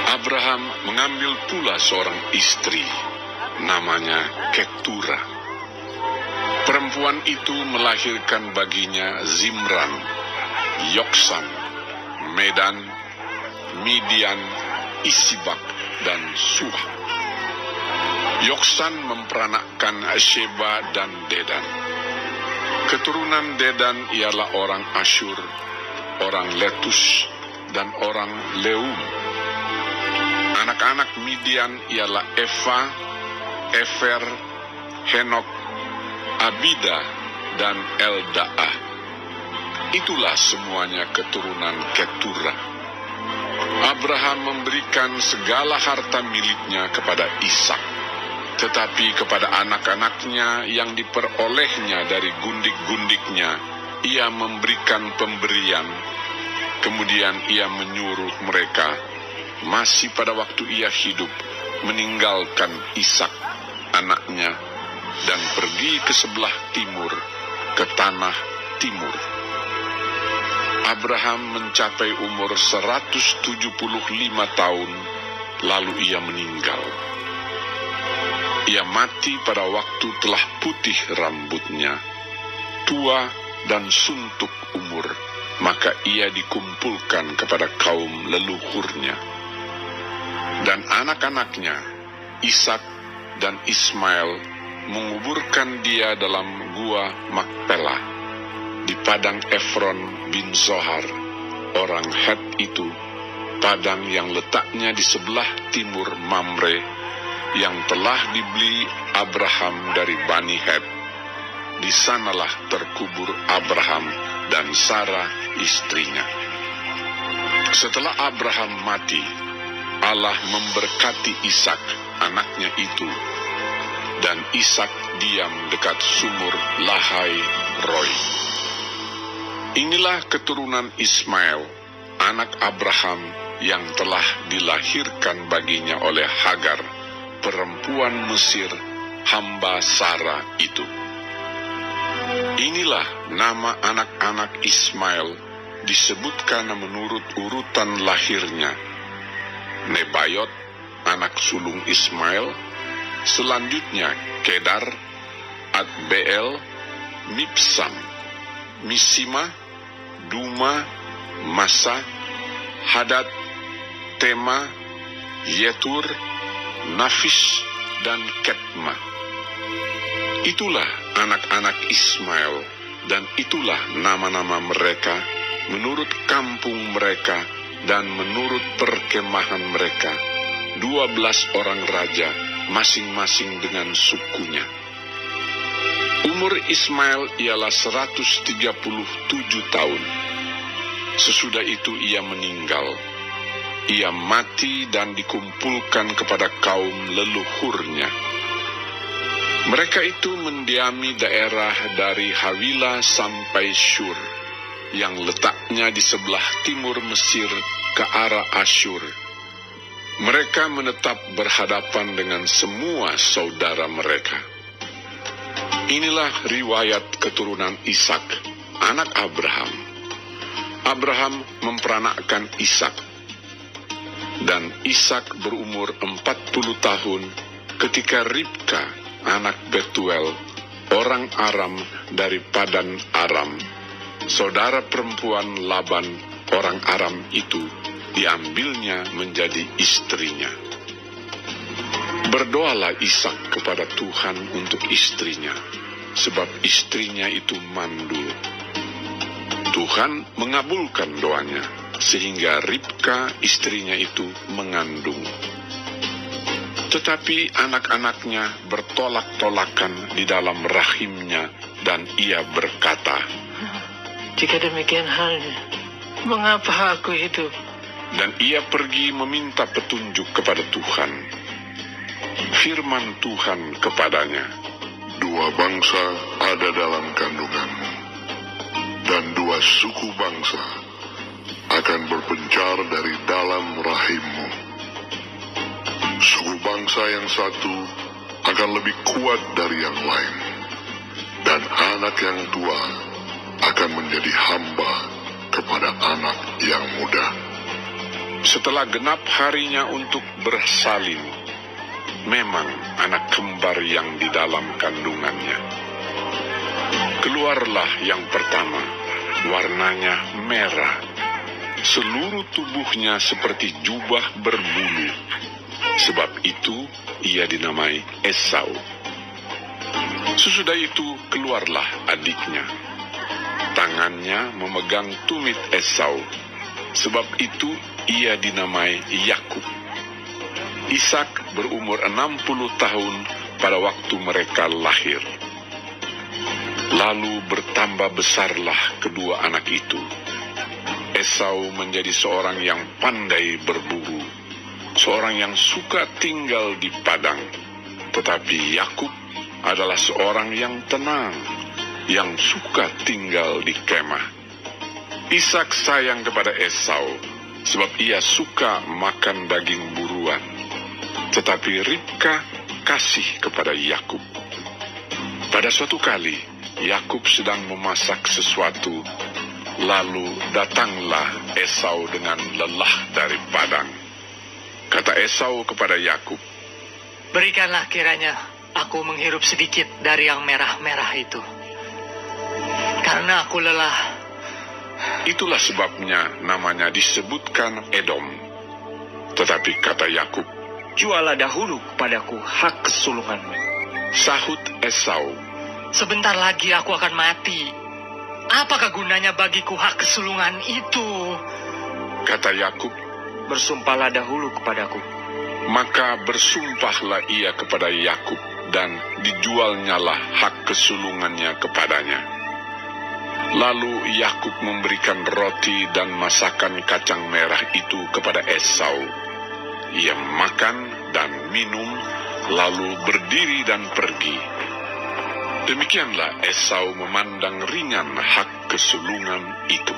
Abraham mengambil pula seorang istri, namanya Ketura. Perempuan itu melahirkan baginya Zimran, Yoksan, Medan, Midian, Isibak, dan Suha. Yoksan memperanakkan Sheba dan Dedan. Keturunan Dedan ialah orang Asyur, orang Letus, dan orang Leum. Anak-anak Midian ialah Eva, Efer, Henok, Abida, dan Eldaah. Itulah semuanya keturunan Ketura. Abraham memberikan segala harta miliknya kepada Ishak, tetapi kepada anak-anaknya yang diperolehnya dari gundik-gundiknya, ia memberikan pemberian. Kemudian ia menyuruh mereka, masih pada waktu ia hidup, meninggalkan Ishak, anaknya, dan pergi ke sebelah timur, ke tanah timur. Abraham mencapai umur 175 tahun, lalu ia meninggal. Ia mati pada waktu telah putih rambutnya, tua dan suntuk umur, maka ia dikumpulkan kepada kaum leluhurnya. Dan anak-anaknya, Ishak dan Ismail, menguburkan dia dalam gua Makpela, di padang Efron bin Zohar, orang Het itu, padang yang letaknya di sebelah timur Mamre, yang telah dibeli Abraham dari Bani Het. Di sanalah terkubur Abraham dan Sarah istrinya. Setelah Abraham mati, Allah memberkati Ishak, anaknya itu, dan Ishak diam dekat sumur Lahai Roi. Inilah keturunan Ismail, anak Abraham yang telah dilahirkan baginya oleh Hagar, perempuan Mesir, hamba Sarah itu. Inilah nama anak-anak Ismail disebutkan menurut urutan lahirnya. Nebayot, anak sulung Ismail, selanjutnya Kedar, Adbeel, Mibsam, Misima, Duma, Masa, Hadad, Tema, Yetur, Nafis, dan Ketma. Itulah anak-anak Ismail, dan itulah nama-nama mereka menurut kampung mereka dan menurut perkemahan mereka, 12 orang raja, masing-masing dengan sukunya. Umur Ismail ialah 137 tahun. Sesudah itu ia meninggal. Ia mati dan dikumpulkan kepada kaum leluhurnya. Mereka itu mendiami daerah dari Hawila sampai Syur, yang letaknya di sebelah timur Mesir ke arah Asyur. Mereka menetap berhadapan dengan semua saudara mereka. Inilah riwayat keturunan Ishak, anak Abraham. Abraham memperanakkan Ishak, dan Ishak berumur 40 tahun ketika Ribka, anak Betuel, orang Aram dari Padan Aram, saudara perempuan Laban, orang Aram itu, diambilnya menjadi istrinya. Berdoalah Ishak kepada Tuhan untuk istrinya, sebab istrinya itu mandul. Tuhan mengabulkan doanya, sehingga Ribka istrinya itu mengandung. Tetapi anak-anaknya bertolak-tolakan di dalam rahimnya, dan ia berkata, "Jika demikian halnya, mengapa aku hidup?" Dan ia pergi meminta petunjuk kepada Tuhan. Firman Tuhan kepadanya, "Dua bangsa ada dalam kandunganmu, dan dua suku bangsa akan berpencar dari dalam rahimmu. Suku bangsa yang satu akan lebih kuat dari yang lain, dan anak yang tua akan menjadi hamba kepada anak yang muda. Setelah genap harinya untuk bersalin, memang anak kembar yang di dalam kandungannya. Keluarlah yang pertama, warnanya merah. Seluruh tubuhnya seperti jubah berbulu. Sebab itu ia dinamai Esau. Sesudah itu keluarlah adiknya. Tangannya memegang tumit Esau. Sebab itu ia dinamai Yakub. Ishak berumur 60 tahun pada waktu mereka lahir. Lalu bertambah besarlah kedua anak itu. Esau menjadi seorang yang pandai berburu, seorang yang suka tinggal di padang. Tetapi Yakub adalah seorang yang tenang, yang suka tinggal di kemah. Ishak sayang kepada Esau, sebab ia suka makan daging buruan. Tetapi Ribka kasih kepada Yakub. Pada suatu kali, Yakub sedang memasak sesuatu, lalu datanglah Esau dengan lelah dari padang. Kata Esau kepada Yakub, Berikanlah kiranya aku menghirup sedikit dari yang merah-merah itu, karena aku lelah. itulah sebabnya namanya disebutkan Edom. Tetapi kata Yakub, Jualah dahulu kepadaku hak kesulunganmu. sahut Esau, Sebentar lagi aku akan mati. Apakah gunanya bagiku hak kesulungan itu? kata Yakub, Bersumpahlah dahulu kepadaku. maka bersumpahlah ia kepada Yakub, dan dijualnyalah hak kesulungannya kepadanya. Lalu Yakub memberikan roti dan masakan kacang merah itu kepada Esau. Ia makan dan minum, lalu berdiri dan pergi. Demikianlah Esau memandang ringan hak kesulungan itu.